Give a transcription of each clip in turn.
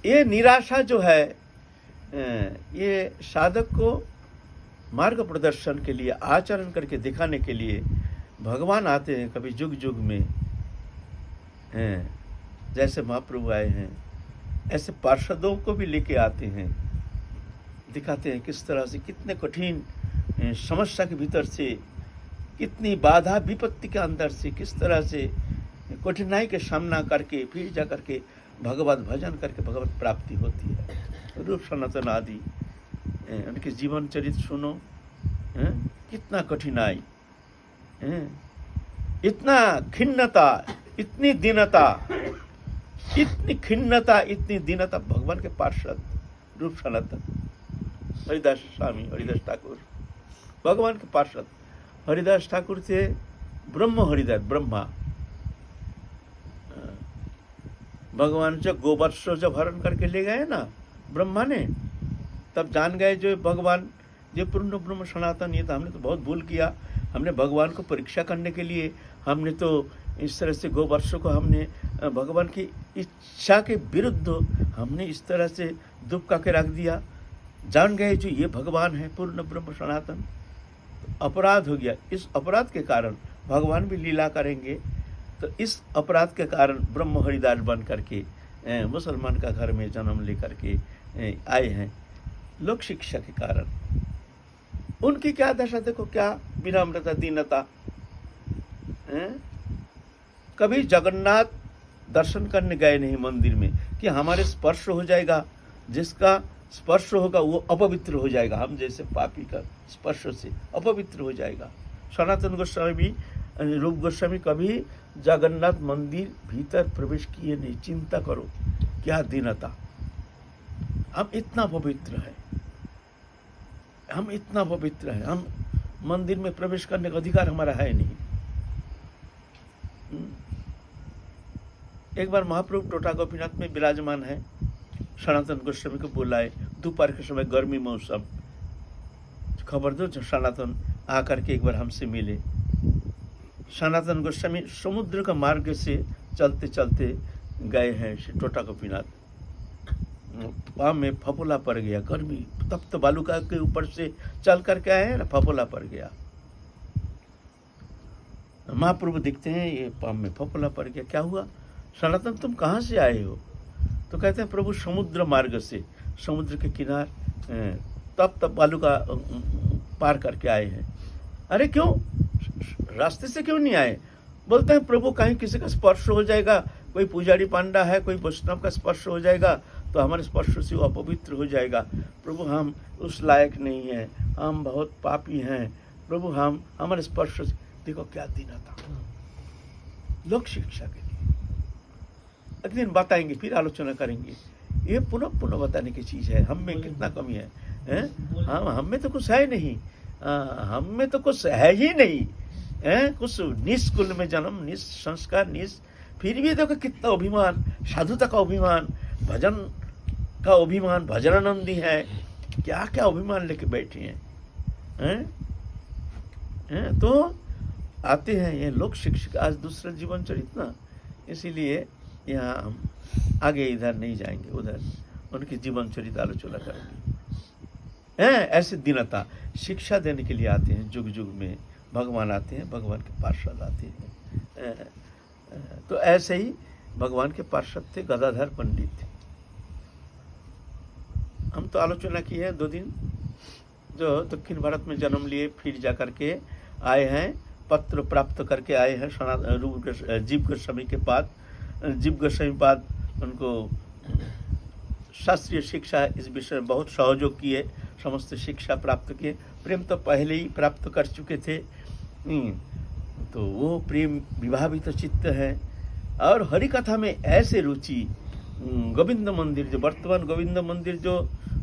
ये निराशा जो है ये साधक को मार्ग प्रदर्शन के लिए, आचरण करके दिखाने के लिए भगवान आते हैं कभी जुग जुग में हैं। जैसे महाप्रभु आए हैं ऐसे पार्षदों को भी लेके आते हैं, दिखाते हैं किस तरह से कितने कठिन समस्या के भीतर से, कितनी बाधा विपत्ति के अंदर से किस तरह से कठिनाई के सामना करके फिर जा करके भगवत भजन करके भगवत प्राप्ति होती है। रूप सनातन आदि उनके जीवन चरित्र सुनो, कितना कठिनाई, इतना खिन्नता, इतनी दीनता, इतनी खिन्नता, इतनी दीनता। भगवान के पार्षद रूप सनातन हरिदास स्वामी, हरिदास ठाकुर भगवान के पार्षद। हरिदास ठाकुर थे ब्रह्म हरिदास, ब्रह्मा। भगवान जब गोवत्स जब हरण करके ले गए ना ब्रह्मा ने, तब जान गए जो भगवान ये पूर्ण ब्रह्म सनातन, ये तो हमने तो बहुत भूल किया। हमने भगवान को परीक्षा करने के लिए हमने तो इस तरह से गोवत्स को हमने भगवान की इच्छा के विरुद्ध हमने इस तरह से दुबका के रख दिया। जान गए जो ये भगवान है पूर्ण ब्रह्म सनातन, तो अपराध हो गया। इस अपराध के कारण भगवान भी लीला करेंगे, तो इस अपराध के कारण ब्रह्म हरिदास बन करके मुसलमान का घर में जन्म लेकर के आए हैं। लोक शिक्षा के कारण उनकी क्या दशा देखो, क्या विनम्रता, दीनता। कभी जगन्नाथ दर्शन करने गए नहीं मंदिर में कि हमारे स्पर्श हो जाएगा, जिसका स्पर्श होगा वो अपवित्र हो जाएगा, हम जैसे पापी का स्पर्श से अपवित्र हो जाएगा। सनातन गोस्वामी, रूप गोस्वामी कभी जगन्नाथ मंदिर भीतर प्रवेश किए नहीं। चिंता करो क्या दीनता। हम इतना पवित्र है, हम इतना पवित्र है, हम मंदिर में प्रवेश करने का अधिकार हमारा है नहीं। एक बार महाप्रभु टोटा गोपीनाथ में विराजमान है, सनातन गोस्वामी को बुलाए, दोपहर के समय गर्मी मौसम, खबर दो सनातन आकर के एक बार हमसे मिले। सनातन गोस्वामी समुद्र का मार्ग से चलते चलते गए हैं टोटा गोपीनाथ, पाँव में फफोला पड़ गया, गर्मी तप्त बालुका के ऊपर से चल करके आए हैं ना, फफोला पड़ गया। महाप्रभु दिखते हैं ये पाँव में फफोला पड़ गया, क्या हुआ? सनातन तुम कहाँ से आए हो? तो कहते हैं प्रभु समुद्र मार्ग से, समुद्र के किनारे तप्त बालुका पार करके आए हैं। अरे क्यों, रास्ते से क्यों नहीं आए? बोलते हैं प्रभु कहीं किसी का स्पर्श हो जाएगा, कोई पुजारी पांडा है, कोई वैष्णव का स्पर्श हो जाएगा तो हमारे स्पर्श से वो अपवित्र हो जाएगा। प्रभु हम उस लायक नहीं हैं, हम बहुत पापी हैं, प्रभु हम हमारे स्पर्श से। देखो क्या दीनता। लोक शिक्षा के लिए एक दिन बताएंगे, फिर आलोचना करेंगे। ये पुनः पुनः बताने की चीज़ है। हम में कितना कमी है, हम में तो कुछ है नहीं, हम में तो कुछ है ही नहीं, कुछ निस्कुल में जन्म, निस संस्कार, निस, फिर भी देखो कितना अभिमान, साधुता का अभिमान, भजन का अभिमान, भजनानंदी है, क्या क्या अभिमान लेके बैठे हैं, तो आते हैं ये लोक शिक्षक। आज दूसरा जीवन चरित्र ना, इसीलिए यहाँ हम आगे इधर नहीं जाएंगे, उधर उनकी जीवन चरित्र आलोचना करेंगे। ऐसे दीनता शिक्षा देने के लिए आते हैं, जुग जुग में भगवान आते हैं, भगवान के पार्षद आते हैं। तो ऐसे ही भगवान के पार्षद थे गदाधर पंडित। हम तो आलोचना की है 2 दिन, जो दक्षिण भारत में जन्म लिए, फिर जाकर के आए हैं, पत्र प्राप्त करके आए हैं जीव गोस्वामी के पास। जीव गोस्वामी बाद उनको शास्त्रीय शिक्षा इस विषय में बहुत सहयोग किए, समस्त शिक्षा प्राप्त किए। प्रेम तो पहले ही प्राप्त कर चुके थे, तो वो प्रेम विभावित चित्त है। और हरि कथा में ऐसे रुचि, गोविंद मंदिर जो वर्तमान गोविंद मंदिर जो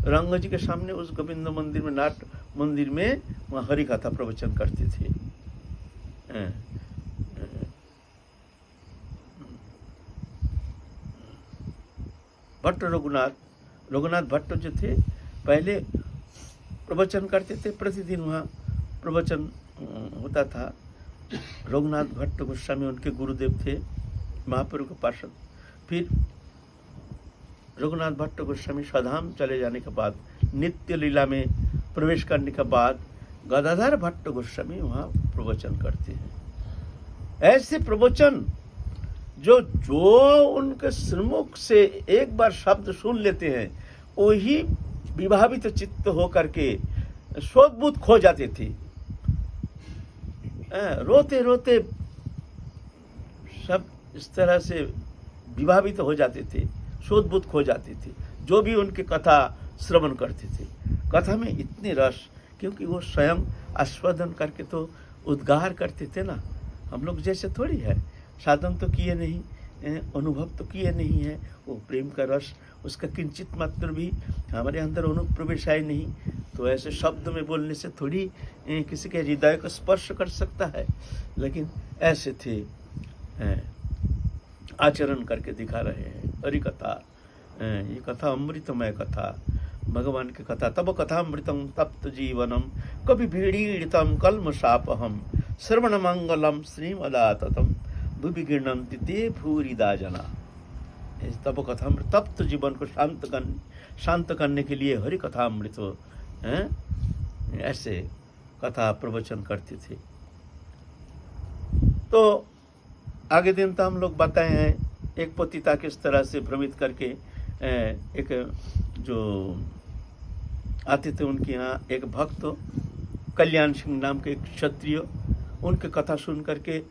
रंग जी के सामने, उस गोविंद मंदिर में, नाट मंदिर में वहाँ हरि कथा प्रवचन करते थे। भट्ट रघुनाथ भट्ट जो थे पहले प्रवचन करते थे, प्रतिदिन वहाँ प्रवचन होता था। रघुनाथ भट्ट गोस्वामी उनके गुरुदेव थे, महाप्रभु के पार्षद। फिर रघुनाथ भट्ट गोस्वामी स्वधाम चले जाने के बाद, नित्य लीला में प्रवेश करने के बाद गदाधर भट्ट गोस्वामी वहाँ प्रवचन करते हैं। ऐसे प्रवचन जो उनके श्रीमुख से एक बार शब्द सुन लेते हैं, वही विभावित चित्त होकर के शोधबुद्ध खो जाते थे। रोते रोते सब इस तरह से विभावित हो जाते थे, शोधबुद्ध खो जाते थे, जो भी उनकी कथा श्रवण करते थे। कथा में इतने रस, क्योंकि वो स्वयं आस्वादन करके तो उद्गार करते थे ना। हम लोग जैसे थोड़ी है, साधन तो किए नहीं, अनुभव तो किए नहीं है। वो प्रेम का रस, उसका किंचित मात्र भी हमारे अंदर अनुप्रवेश आए नहीं, तो ऐसे शब्द में बोलने से थोड़ी किसी के हृदय को स्पर्श कर सकता है। लेकिन ऐसे थे, आचरण करके दिखा रहे हैं। हरि कथा, ये कथा अमृतमय कथा, भगवान की कथा। तब कथामृतम तप्त जीवनम कभी भीड़ीड़ितम कल्मषापहम श्रवण मंगलम श्रीमदाततम भुवि गृह्णन्ति ते भूरिदा जना। तब कथामृत, तप्त जीवन को शांत करने के लिए हरि कथामृत ऐसे कथा प्रवचन करते थे। तो आगे दिन तो हम लोग बताए हैं, एक पतिता किस तरह से भ्रमित करके एक जो आते थे उनके यहाँ, एक भक्त कल्याण सिंह नाम के एक क्षत्रिय, उनके कथा सुन करके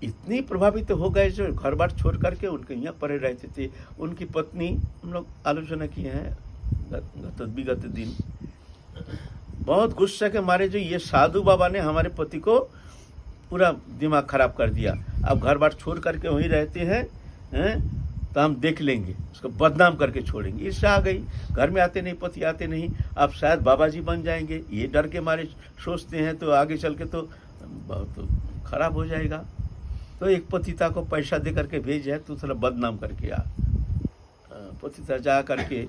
इतनी प्रभावित हो गए जो घर बार छोड़ करके उनके यहाँ पड़े रहते थे। उनकी पत्नी, हम लोग आलोचना किए हैं विगत दिन, बहुत गुस्से के मारे जो ये साधु बाबा ने हमारे पति को पूरा दिमाग खराब कर दिया, अब घर बार छोड़ करके वहीं रहते हैं, तो हम देख लेंगे, उसको बदनाम करके छोड़ेंगे। ईर्ष्या आ गई, घर में आते नहीं, पति आते नहीं, अब शायद बाबा जी बन जाएंगे, ये डर के मारे सोचते हैं, तो आगे चल के तो बहुत खराब हो जाएगा। तो एक पतिता को पैसा दे करके भेज है, तो थोड़ा बदनाम करके आ। पतिता जा करके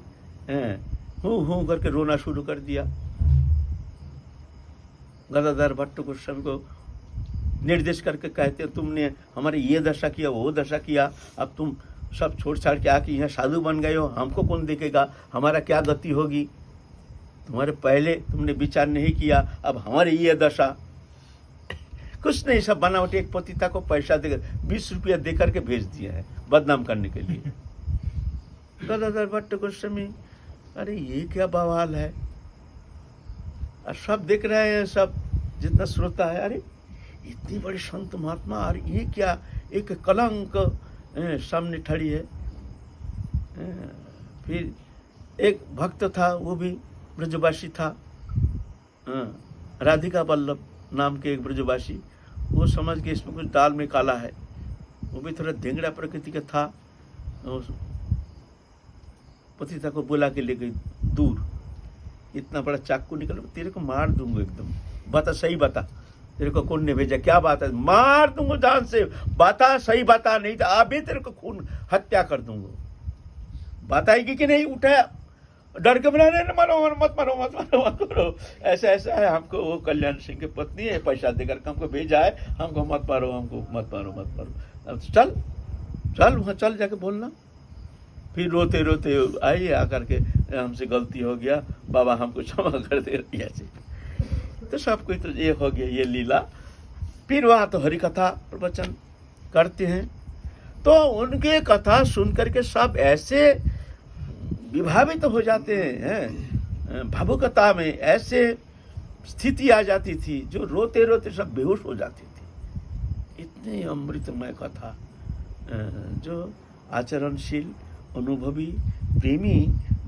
हूँ करके रोना शुरू कर दिया। गदाधर भट्ट गोस्वामी को निर्देश करके कहते हैं, तुमने हमारे ये दशा किया, वो दशा किया, अब तुम सब छोड़ छाड़ के आके यहाँ साधु बन गए हो, हमको कौन देखेगा, हमारा क्या गति होगी, तुम्हारे पहले तुमने विचार नहीं किया, अब हमारी ये दशा। कुछ नहीं, सब बनावटी। एक पतिता को पैसा देकर 20 रुपया दे करके भेज दिया है बदनाम करने के लिए। गदाधर भट्ट गोस्वामी, अरे ये क्या बवाल है, और सब देख रहे हैं, सब जितना श्रोता है, अरे इतनी बड़ी संत महात्मा, और ये क्या एक कलंक सामने खड़ी है। फिर एक भक्त था, वो भी ब्रजवासी था, राधिका वल्लभ नाम के एक ब्रजवासी, वो समझ के इसमें कुछ दाल में काला है, वो भी थोड़ा ढेंगड़ा प्रकृति का था। पतिता को बुला के ले गई दूर, इतना बड़ा चाकू निकल, तेरे को मार दूंगा एकदम, बता सही बता, तेरे को कौन ने भेजा, क्या बात है, मार दूंगा जान से, बता सही बता, नहीं तो अभी तेरे को खून हत्या कर दूंगा। बताएगी कि नहीं, उठा डर के बना, नहीं मारो मत मारो मत मारो मत करो, ऐसा ऐसा है, हमको वो कल्याण सिंह की पत्नी है, पैसा देकर हमको भेजा है, हमको मत मारो, हमको मत मारो मत मारो। अब चल चल वहाँ चल जाके बोलना। फिर रोते रोते आइए आकर के, हमसे गलती हो गया बाबा, हमको क्षमा कर दे रही। तो सब कोई तो ये हो गया, ये लीला। फिर वहाँ तो हरि कथा प्रवचन करते हैं, तो उनके कथा सुन करके सब ऐसे विभावित तो हो जाते हैं, भावुकता में ऐसे स्थिति आ जाती थी जो रोते रोते सब बेहोश हो जाती थी। इतनी अमृतमय कथा, जो आचरणशील, अनुभवी, प्रेमी,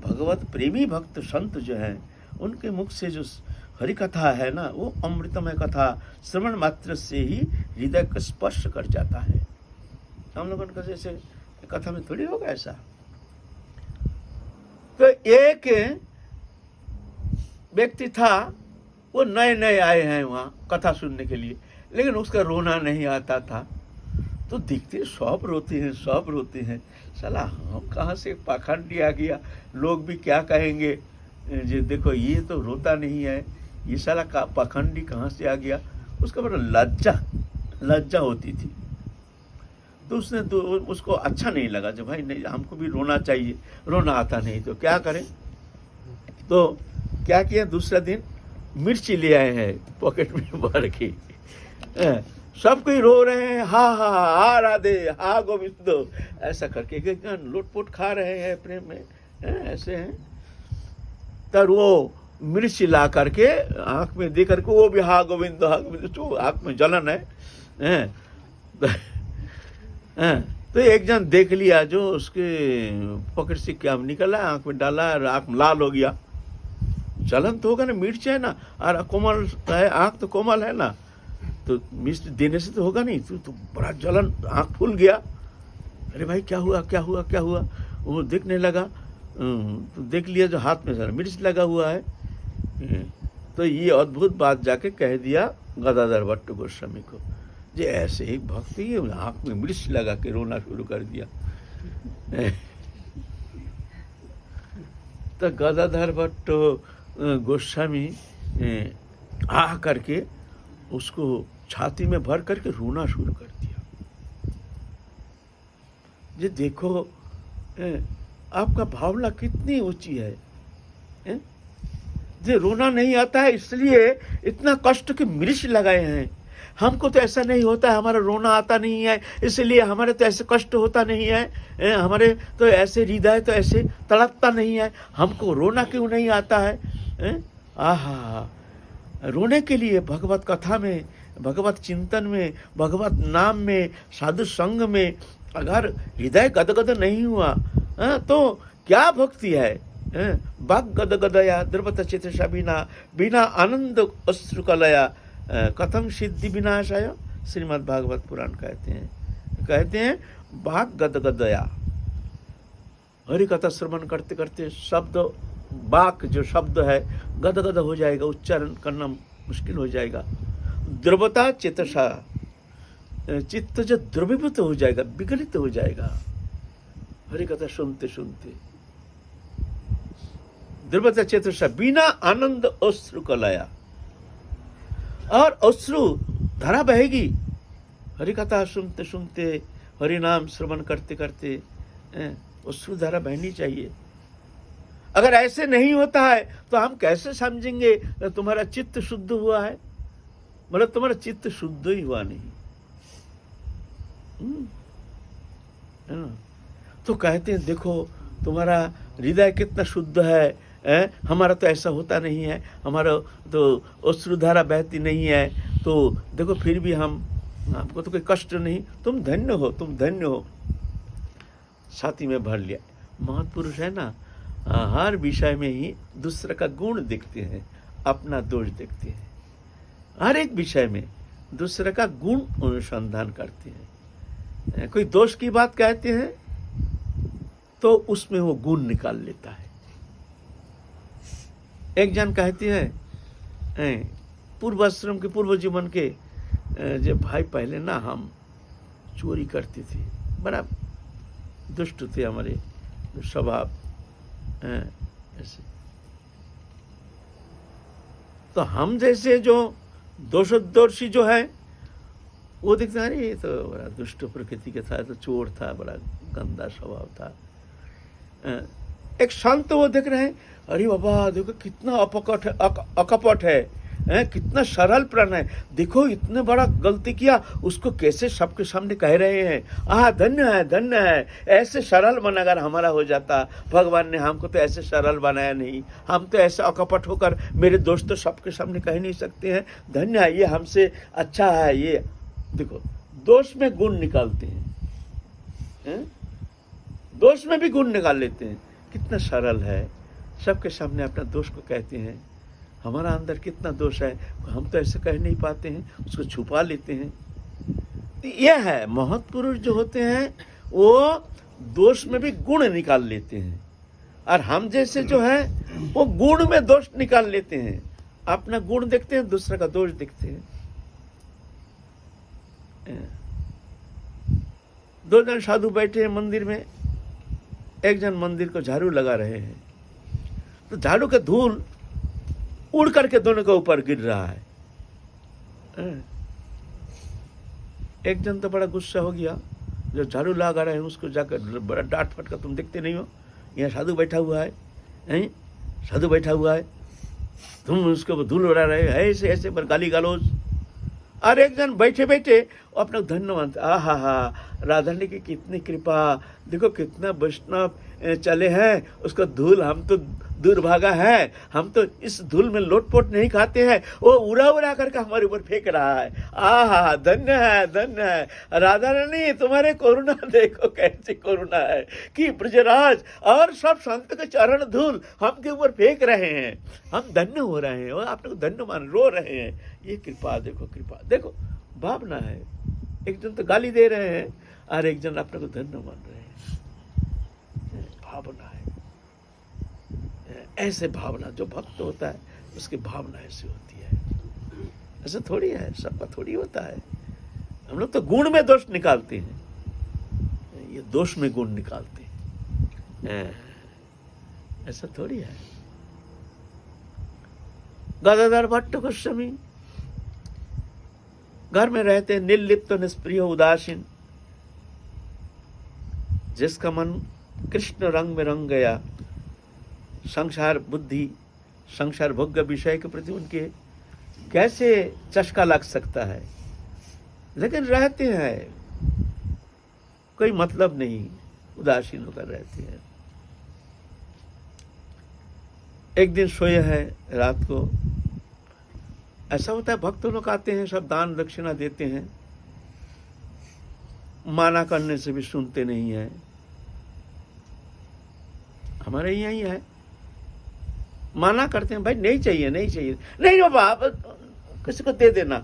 भगवत प्रेमी भक्त संत जो हैं, उनके मुख से जो हरि कथा है ना, वो अमृतमय कथा श्रवण मात्र से ही हृदय को स्पर्श कर जाता है। हम लोगों का जैसे कथा में थोड़ी होगा ऐसा। तो एक व्यक्ति था, वो नए नए आए हैं वहाँ कथा सुनने के लिए, लेकिन उसका रोना नहीं आता था। तो दिखते सब रोते हैं, सब रोते हैं, साला हम कहाँ से पाखंडी आ गया, लोग भी क्या कहेंगे, जो देखो ये तो रोता नहीं है, ये साला का पाखंडी कहाँ से आ गया। उसका बड़ा लज्जा होती थी। तो उसने तो उसको अच्छा नहीं लगा, जो भाई नहीं हमको भी रोना चाहिए, रोना आता नहीं तो क्या करें। तो क्या किया, दूसरा दिन मिर्ची ले आए हैं पॉकेट में भर के। सब कोई रो रहे हैं, हा हा हा राधे हा गोविंदो, ऐसा करके एक लोटपोट खा रहे हैं प्रेम में, ऐसे हैं। तब वो मिर्च ला करके आंख में दे करके वो भी हा गोविंदो हा गोविंदो, तो आंख में जलन है। तो एक जन देख लिया, जो उसके पॉकेट से क्या निकला, आंख में डाला, आंख लाल हो गया। जलन तो होगा ना, मिर्च है ना, और कोमल है, आंख तो कोमल है ना, तो मिर्च देने से तो होगा नहीं। तो बड़ा जलन, आंख फूल गया। अरे भाई क्या हुआ क्या हुआ क्या हुआ, वो देखने लगा, तो देख लिया जो हाथ में सारा मिर्च लगा हुआ है। तो ये अद्भुत बात जाके कह दिया गदाधर भट्ट गोस्वामी को, जे ऐसे एक भक्ति आंख में मिर्च लगा के रोना शुरू कर दिया। तो गदाधर भट्ट गोस्वामी आ करके उसको छाती में भर करके रोना शुरू कर दिया। ये देखो आपका भावना कितनी ऊंची है। ये रोना नहीं आता है इसलिए इतना कष्ट के मिर्च लगाए हैं। हमको तो ऐसा नहीं होता है, हमारा रोना आता नहीं है इसलिए हमारे तो ऐसे कष्ट होता नहीं है, हमारे तो ऐसे हृदय तो ऐसे तड़पता नहीं है, हमको रोना क्यों नहीं आता है। आहा, रोने के लिए भगवत कथा में, भगवत चिंतन में, भगवत नाम में, साधु संग में अगर हृदय गदगद नहीं हुआ तो क्या भक्ति है। बाग गदगदया द्रवत चित्रसा बिना बिना आनंद अश्रुकलया कथम सिद्धि विनाशाय, श्रीमद् भागवत पुराण कहते हैं बाग गदगदया। हरि कथा श्रवण करते करते शब्द, बाक जो शब्द है गदगद हो जाएगा, उच्चारण करना मुश्किल हो जाएगा। द्रवता चेतसा, चित्त जो द्रवीभूत हो जाएगा, विगलित हो जाएगा हरि कथा सुनते सुनते। द्रवता चेतसा बिना आनंद अश्रु कलया, और अश्रु धारा बहेगी हरि कथा सुनते सुनते, हरि नाम श्रवण करते करते अश्रु धारा बहनी चाहिए। अगर ऐसे नहीं होता है तो हम कैसे समझेंगे तुम्हारा चित्त शुद्ध हुआ है। मतलब तुम्हारा चित्त शुद्ध ही हुआ नहीं है ना। तो कहते हैं देखो तुम्हारा हृदय कितना शुद्ध है, हमारा तो ऐसा होता नहीं है, हमारा तो अश्रुधारा बहती नहीं है, तो देखो फिर भी हमको तो कोई कष्ट नहीं, तुम धन्य हो, तुम धन्य हो। छाती में भर लिया। महापुरुष है ना, हर विषय में ही दूसरे का गुण देखते हैं, अपना दोष देखते हैं। हर एक विषय में दूसरे का गुण अनुसंधान करते हैं। कोई दोष की बात कहते हैं तो उसमें वो गुण निकाल लेता है। एक जन कहते हैं पूर्व आश्रम के, पूर्व जीवन के, जब भाई पहले ना हम चोरी करते थे, बड़ा दुष्ट थे हमारे स्वभाव ऐसे। तो हम जैसे जो दोषी जो है वो देखते हैं ये तो बड़ा दुष्ट प्रकृति के था, तो चोर था, बड़ा गंदा स्वभाव था। एक संत वो देख रहे हैं, अरे बाबा देखो कितना अकपट है, कितना सरल प्राण है, देखो इतने बड़ा गलती किया, उसको कैसे सबके सामने कह रहे हैं, धन्य है धन्य है। ऐसे सरल मन अगर हमारा हो जाता, भगवान ने हमको तो ऐसे सरल बनाया नहीं, हम तो ऐसे अकपट होकर मेरे दोस्त तो सबके सामने कह नहीं सकते हैं, धन्य है, ये हमसे अच्छा है। ये देखो दोष में गुण निकालते हैं, दोष में भी गुण निकाल लेते हैं, कितना सरल है, सबके सामने अपना दोष को कहते हैं। हमारा अंदर कितना दोष है, हम तो ऐसे कह नहीं पाते हैं, उसको छुपा लेते हैं। यह है महत्पुरुष जो होते हैं, वो दोष में भी गुण निकाल लेते हैं, और हम जैसे जो है वो गुण में दोष निकाल लेते हैं। अपना गुण देखते हैं, दूसरे का दोष देखते हैं। दो जन साधु बैठे हैं मंदिर में, एक जन मंदिर को झाड़ू लगा रहे हैं, तो झाड़ू का धूल उड़ करके दोनों के ऊपर गिर रहा है। एक जन तो बड़ा गुस्सा हो गया, जो झाड़ू लगा रहे हैं उसको जाकर बड़ा डांट फटका, तुम देखते नहीं हो, यहाँ साधु बैठा हुआ है, हैं साधु बैठा हुआ है, तुम उसको धूल उड़ा रहे हो, ऐसे ऐसे पर गाली गलौज। और एक जन बैठे बैठे अपना धन्यवाद, आहा हा, राधारानी की कितनी कृपा, देखो कितना वैष्णव चले हैं, उसका धूल हम तो दुर्भागा है, हम तो इस धूल में लोटपोट नहीं खाते हैं, वो उड़ा उड़ा करके हमारे ऊपर फेंक रहा है। आहा, धन्य है राधा रानी, तुम्हारे करुणा देखो कैसी करुणा है कि ब्रजराज और सब संत के चरण धूल हम के ऊपर फेंक रहे हैं, हम धन्य हो रहे हैं और आप लोग धन्य मान रो रहे हैं। ये कृपा देखो, कृपा देखो, भावना है। एक जन तो गाली दे रहे हैं और एक जन आप लोग धन्य मान रहे हैं, भावना है। ऐसे भावना जो भक्त होता है उसकी भावना ऐसी होती है, ऐसे थोड़ी है, सबका थोड़ी होता है। हम लोग तो गुण में दोष निकालते हैं, ये दोष में गुण निकालते हैं, ऐसा थोड़ी है। गदाधर भट्ट गोस्वामी घर में रहते निर्लिप्त निष्प्रिय उदासीन, जिसका मन कृष्ण रंग में रंग गया, संसार बुद्धि संसार भोग्य विषय के प्रति उनके कैसे चस्का लग सकता है, लेकिन रहते हैं, कोई मतलब नहीं, उदासीन होकर रहते हैं। एक दिन सोए हैं रात को, ऐसा होता है भक्त लोग आते हैं, सब दान दक्षिणा देते हैं, माना करने से भी सुनते नहीं है। हमारे यहाँ ही है, माना करते हैं, भाई नहीं चाहिए नहीं चाहिए, नहीं बाबा आप किसी को दे देना,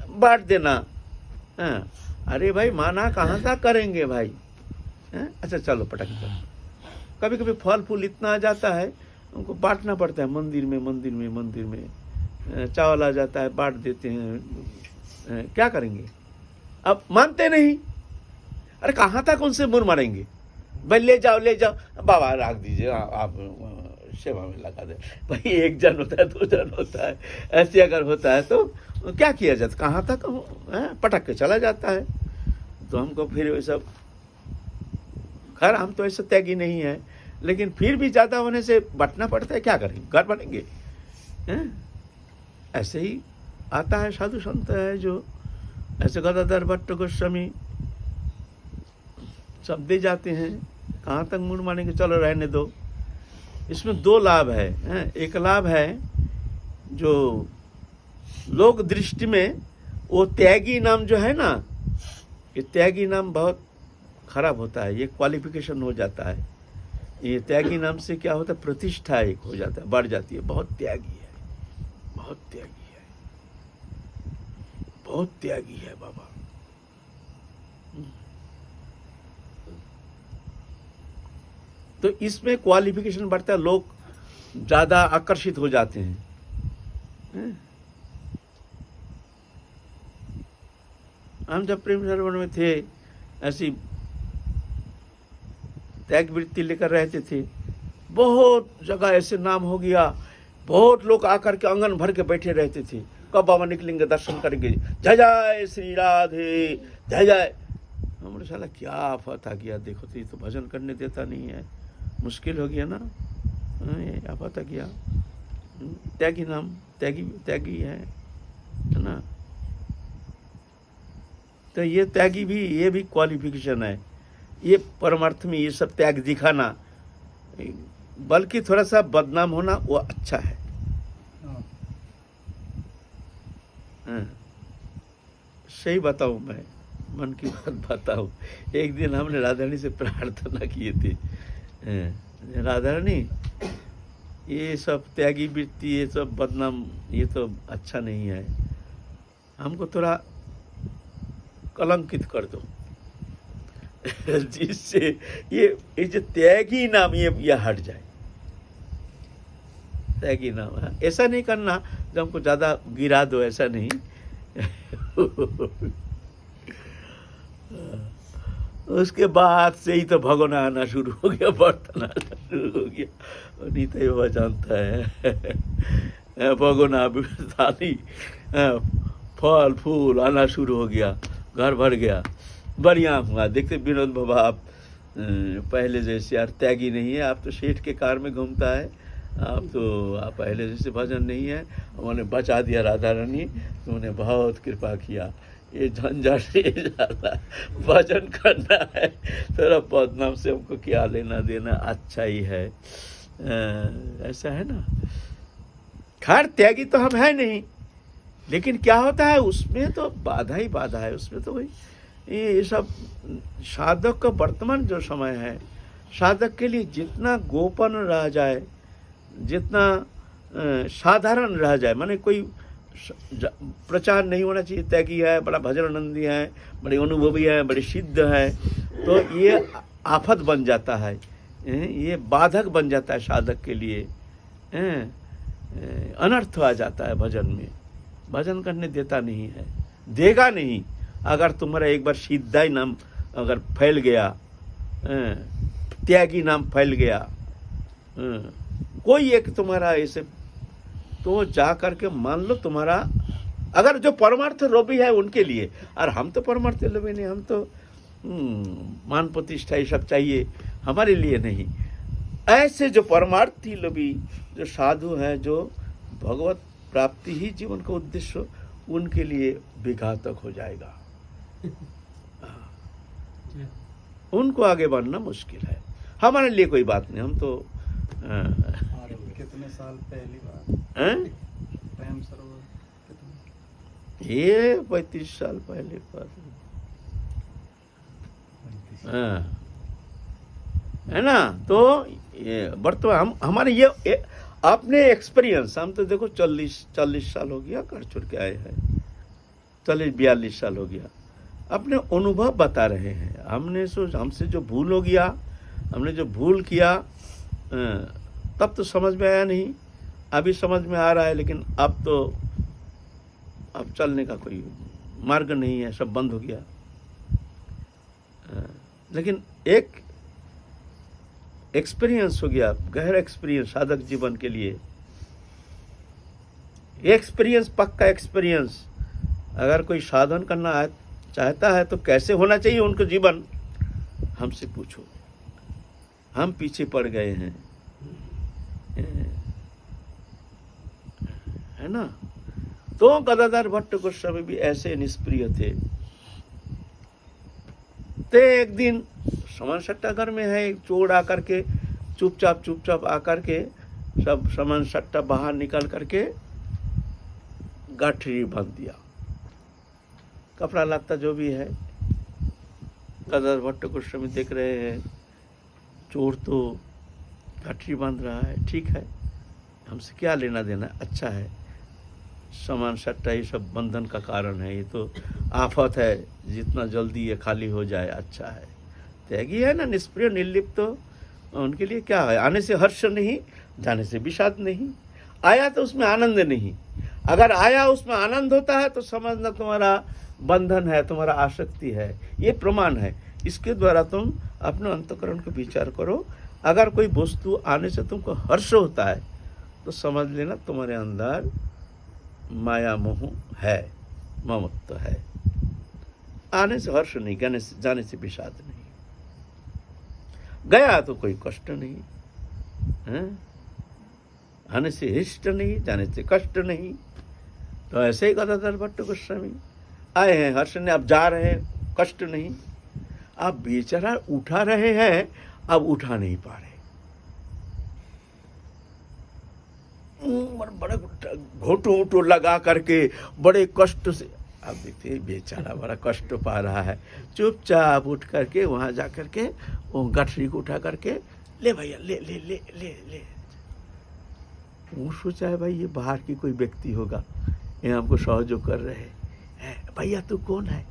बांट देना। हाँ, अरे भाई माना कहाँ तक करेंगे भाई, अच्छा चलो पटक दो। कभी कभी फल फूल इतना आ जाता है, उनको बांटना पड़ता है, मंदिर में चावल आ जाता है, बांट देते हैं, क्या करेंगे। अब मानते नहीं, अरे कहाँ तक उनसे मुँह मारेंगे, भाई ले जाओ बाबा रख दीजिए, आप सेवा में लगा दे। भाई एक जन होता है, दो जन होता है, ऐसे अगर होता है तो क्या किया जाता, कहाँ तक पटक के चला जाता है। तो हमको फिर वैसा, खैर हम तो ऐसा त्यागी नहीं है, लेकिन फिर भी ज़्यादा होने से बटना पड़ता है, क्या करेंगे, घर बनेंगे। ऐसे ही आता है, साधु संत है जो ऐसे गदाधर भट्ट गोस्वामी सब दे जाते हैं, कहाँ तक मुड़ मानेंगे, चलो रहने दो। इसमें दो लाभ है, एक लाभ है जो लोक दृष्टि में वो त्यागी नाम जो है ना, ये त्यागी नाम बहुत खराब होता है, ये क्वालिफिकेशन हो जाता है। ये त्यागी नाम से क्या होता है, प्रतिष्ठा एक हो जाता है, बढ़ जाती है, बहुत त्यागी है, बहुत त्यागी है, बहुत त्यागी है बाबा। तो इसमें क्वालिफिकेशन बढ़ता है, लोग ज़्यादा आकर्षित हो जाते हैं। हम जब प्रेम सरोवर में थे, ऐसी त्याग वृत्ति लेकर रहते थे, बहुत जगह ऐसे नाम हो गया, बहुत लोग आकर के आंगन भर के बैठे रहते थे, कब बाबा निकलेंगे दर्शन करेंगे, जय जय श्री राधे, जय जय। हमने साला क्या आफत आ गया, देखो तो ये तो भजन करने देता नहीं है, मुश्किल हो गया ना, ये आफत आ गया। त्यागी नाम, त्यागी है ना। तो ये त्यागी भी, ये भी क्वालिफिकेशन है, ये परमार्थ में ये सब त्याग दिखाना, बल्कि थोड़ा सा बदनाम होना वो अच्छा है। सही बताऊं, मैं मन की बात बताऊं, एक दिन हमने राधारानी से प्रार्थना किए थे, राधारानी ये सब त्यागी वृत्ति, ये सब बदनाम, ये तो अच्छा नहीं है, हमको थोड़ा कलंकित कर दो जिससे ये जो त्यागी नाम ये हट जाए। त्यागी नाम ऐसा नहीं करना जो हमको ज़्यादा गिरा दो, ऐसा नहीं उसके बाद से ही तो भगोना आना शुरू हो गया, बर्तन आना शुरू हो गया, नहीं तो ये जानता है, भगोना थाली फल फूल आना शुरू हो गया, घर भर गया। बढ़िया हुआ। देखते विनोद बाबा, आप पहले जैसे यार त्यागी नहीं है, आप तो सेठ के कार में घूमता है, आप पहले जैसे भजन नहीं है। उन्होंने बचा दिया राधा रानी, तुमने बहुत कृपा किया। ये झंझट से ज़्यादा भजन करना है, तेरा बदनाम से हमको क्या लेना देना, अच्छा ही है। ऐसा है ना। खैर त्यागी तो हम है नहीं, लेकिन क्या होता है उसमें तो बाधा ही बाधा है। उसमें तो वही ये सब साधक का वर्तमान जो समय है, साधक के लिए जितना गोपन रह जाए, जितना साधारण रह जाए, माने कोई प्रचार नहीं होना चाहिए। त्यागी है, बड़ा भजनानंदी है, बड़े अनुभवी है, बड़े सिद्ध है, तो ये आफत बन जाता है, ये बाधक बन जाता है साधक के लिए। अनर्थ आ जाता है भजन में, भजन करने देता नहीं है, देगा नहीं। अगर तुम्हारा एक बार सिद्धाई नाम अगर फैल गया, त्यागी नाम फैल गया, कोई एक तुम्हारा ऐसे, तो जा करके मान लो तुम्हारा, अगर जो परमार्थ लोभी है उनके लिए, और हम तो परमार्थ लोभी नहीं, हम तो मान प्रतिष्ठा ये सब चाहिए, हमारे लिए नहीं। ऐसे जो परमार्थी लोभी, जो साधु हैं, जो भगवत प्राप्ति ही जीवन का उद्देश्य, उनके लिए विघातक हो जाएगा। उनको आगे बढ़ना मुश्किल है, हमारे लिए कोई बात नहीं। हम तो कितने साल पहली बात प्रेम सरोवर, ये 35 साल पहले बात है ना। तो ये वर्तमान हमारे ये अपने एक्सपीरियंस, हम तो देखो 40 साल हो गया घर छोड़ के आए हैं, 40-42 साल हो गया। अपने अनुभव बता रहे हैं। हमसे जो भूल हो गया, हमने जो भूल किया, तब तो समझ में आया नहीं, अभी समझ में आ रहा है, लेकिन अब चलने का कोई मार्ग नहीं है, सब बंद हो गया। लेकिन एक एक्सपीरियंस हो गया, गहरा एक्सपीरियंस साधक जीवन के लिए। एक्सपीरियंस, पक्का एक्सपीरियंस। अगर कोई साधन करना चाहता है तो कैसे होना चाहिए उनको जीवन, हमसे पूछो। हम पीछे पड़ गए हैं, है ना। तो गदाधर भट्ट गोस्वामी भी ऐसे निष्प्रिय थे। ते एक दिन सामान सट्टा घर में है, एक चोर आकर के चुपचाप आकर के सब सामान सट्टा बाहर निकाल करके गाठरी बांध दिया, कपड़ा लत्ता जो भी है। गदाधर भट्ट गोस्वामी देख रहे हैं, चोर तो गाठरी बांध रहा है, ठीक है, हमसे क्या लेना देना, अच्छा है। सामान सट्टा ये सब बंधन का कारण है, ये तो आफत है, जितना जल्दी ये खाली हो जाए अच्छा है। त्यागी है ना, निष्प्रिय निर्लिप्त, तो उनके लिए क्या है, आने से हर्ष नहीं, जाने से विषाद नहीं। आया तो उसमें आनंद नहीं, अगर आया उसमें आनंद होता है तो समझना तुम्हारा बंधन है, तुम्हारा आसक्ति है, ये प्रमाण है। इसके द्वारा तुम अपने अंतःकरण को विचार करो। अगर कोई वस्तु आने से तुमको हर्ष होता है तो समझ लेना तुम्हारे अंदर माया मोह है, ममत्व है। आने से हर्ष नहीं, जाने से विषाद नहीं। गया तो कोई कष्ट नहीं है, आने से हिष्ट नहीं, जाने से कष्ट नहीं। तो ऐसे ही गदाधर भट्ट गोस्वामी आए हैं हर्ष ने, अब जा रहे हैं, कष्ट नहीं। अब बेचारा उठा रहे हैं, अब उठा नहीं पा रहे, बड़े घोटो लगा करके बड़े कष्ट से। अब देखते बेचारा बड़ा कष्ट पा रहा है, चुपचाप उठ करके वहां जा करके वो गठरी को उठा करके, ले भैया ले ले ले ले ले। वो सोचा है भाई ये बाहर की कोई व्यक्ति होगा, ये हमको सहयोग कर रहे हैं। भैया तू कौन है,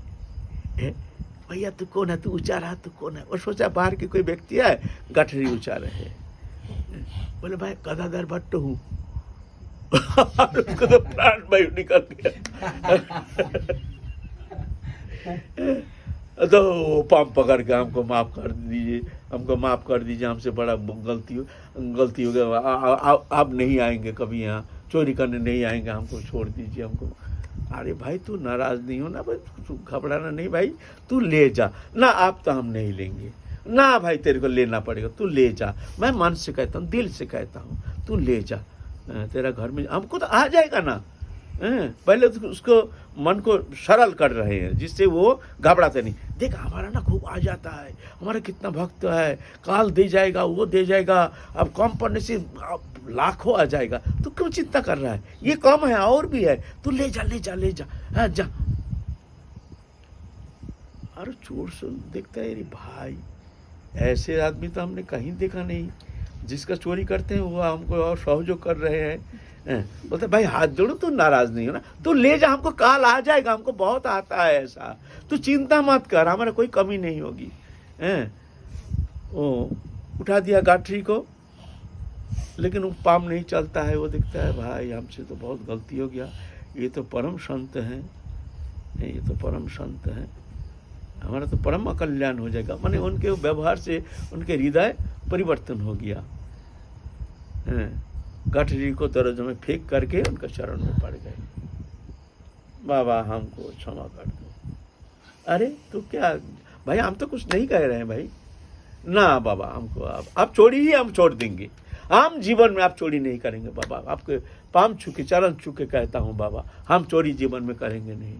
भैया तू कौन है, तू ऊंचा रहा, तू कौन है। और सोचा बाहर की कोई व्यक्ति है, गठरी ऊंचा रहे। बोले भाई गदाधर भट्ट हूँ। उसको तो प्राण भाई निकल गया। तो पाम पकड़ के हमको माफ कर दीजिए, हमको माफ कर दीजिए, हमसे बड़ा गलती हो गया, आप नहीं आएंगे कभी यहाँ, चोरी करने नहीं आएंगे, हमको छोड़ दीजिए, हमको अरे भाई तू नाराज नहीं हो ना भाई, तू घबराना नहीं भाई, तू ले जा ना। आप तो हम नहीं लेंगे ना भाई, तेरे को लेना पड़ेगा, तू ले जा। मैं मन से कहता हूँ, दिल से कहता हूँ, तू ले जा। तेरा घर में हमको तो आ जाएगा ना। पहले तो उसको मन को सरल कर रहे हैं जिससे वो घबराते नहीं। देख हमारा ना खूब आ जाता है, हमारा कितना भक्त है, काल दे जाएगा, वो दे जाएगा, अब कम पड़ने से लाखों आ जाएगा। तू क्यों चिंता कर रहा है, ये कम है और भी है, तू ले जा ले जा ले जा। हाँ जा। अरे चोर से देखता है, अरे भाई ऐसे आदमी तो हमने कहीं देखा नहीं, जिसका चोरी करते हैं वो हमको और सहयोग कर रहे हैं। बोलते भाई हाथ जोड़ो, तू नाराज नहीं हो ना, तू ले जा, हमको काल आ जाएगा, हमको बहुत आता है ऐसा, तू चिंता मत कर, हमारा कोई कमी नहीं होगी। वो उठा दिया गाठरी को, लेकिन वो पाम नहीं चलता है। वो दिखता है भाई हमसे तो बहुत गलती हो गया, ये तो परम संत हैं, ये तो परम संत हैं, हमारा तो परम अकल्याण हो जाएगा। माने उनके व्यवहार से उनके हृदय परिवर्तन हो गया। गठरी को दरजों में फेंक करके उनके चरण में पड़ गए, बाबा हमको क्षमा कर दो। अरे तो क्या भाई, हम तो कुछ नहीं कह रहे हैं भाई, ना बाबा हमको आप चोरी ही हम छोड़ देंगे, हम जीवन में आप चोरी नहीं करेंगे बाबा, आपके पाम छू के चरण छू के कहता हूँ बाबा, हम चोरी जीवन में करेंगे नहीं।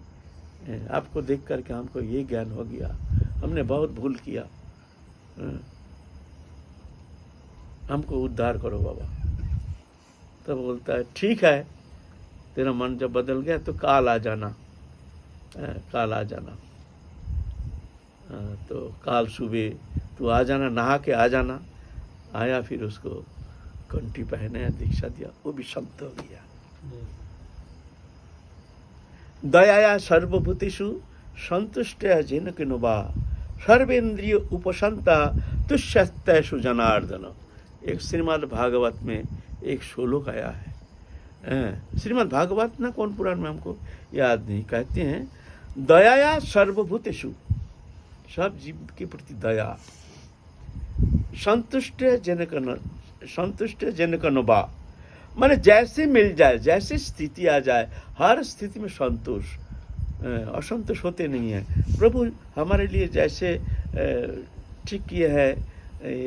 आपको देख करके हमको ये ज्ञान हो गया, हमने बहुत भूल किया, हमको उद्धार करो बाबा। तब बोलता है ठीक है, तेरा मन जब बदल गया तो काल आ जाना, काल आ जाना। तो काल सुबह तू आ जाना, नहा के आ जाना। आया, फिर उसको कंठी पहने, दीक्षा दिया, वो भी संत हो गया। दयाया सर्वभूतेषु संतुष्टया जेन किनुबा सर्वेन्द्रिय उपशंता तुष्यस्तु जनार्दन। एक श्रीमद् भागवत में एक श्लोक आया है, श्रीमद् भागवत ना कौन पुराण में हमको याद नहीं, कहते हैं दयाया सर्वभूतेषु, सब जीव के प्रति दया, संतुष्ट जनकनबा, माने जैसे मिल जाए, जैसे स्थिति आ जाए, हर स्थिति में संतोष, असंतोष होते नहीं है। प्रभु हमारे लिए जैसे ठीक किए है,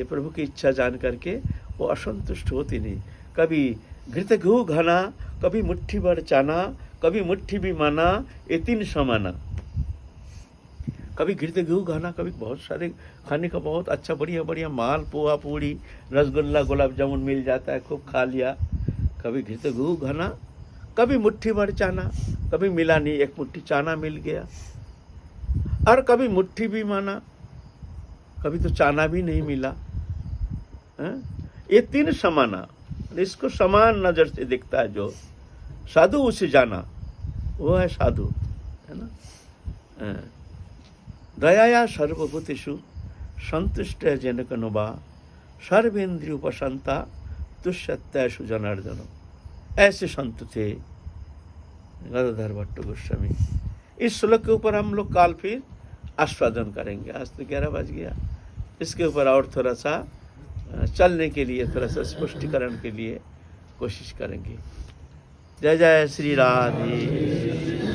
प्रभु की इच्छा जान करके वो असंतुष्ट होती नहीं। कभी घृत घू घना, कभी मुट्ठी भर चाना, कभी मुट्ठी भी माना, ये तीन समाना। कभी घृत घू घना, कभी बहुत सारे खाने का बहुत अच्छा बढ़िया बढ़िया माल, पोहा पूड़ी रसगुल्ला गुलाब जामुन मिल जाता है, खूब खा लिया। कभी घृत घू घना, कभी मुट्ठी भर चाना, कभी मिला नहीं, एक मुट्ठी चाना मिल गया, और कभी मुट्ठी भी माना, कभी तो चाना भी नहीं मिला। ये तीन समाना, इसको समान नजर से दिखता है, जो साधु उसे जाना, वो है साधु, है ना। दयाया सर्वभूतेषु संतुष्ट जनकनुबा सर्वेन्द्रिय उपशंता तुष्यत्यसु जनार्दन। ऐसे संत थे गदाधर भट्ट गोस्वामी। इस श्लोक के ऊपर हम लोग काल फिर आस्वादन करेंगे। आज तो 11 बज गया, इसके ऊपर और थोड़ा सा चलने के लिए, थोड़ा सा स्पष्टीकरण के लिए कोशिश करेंगे। जय जय श्री राधे।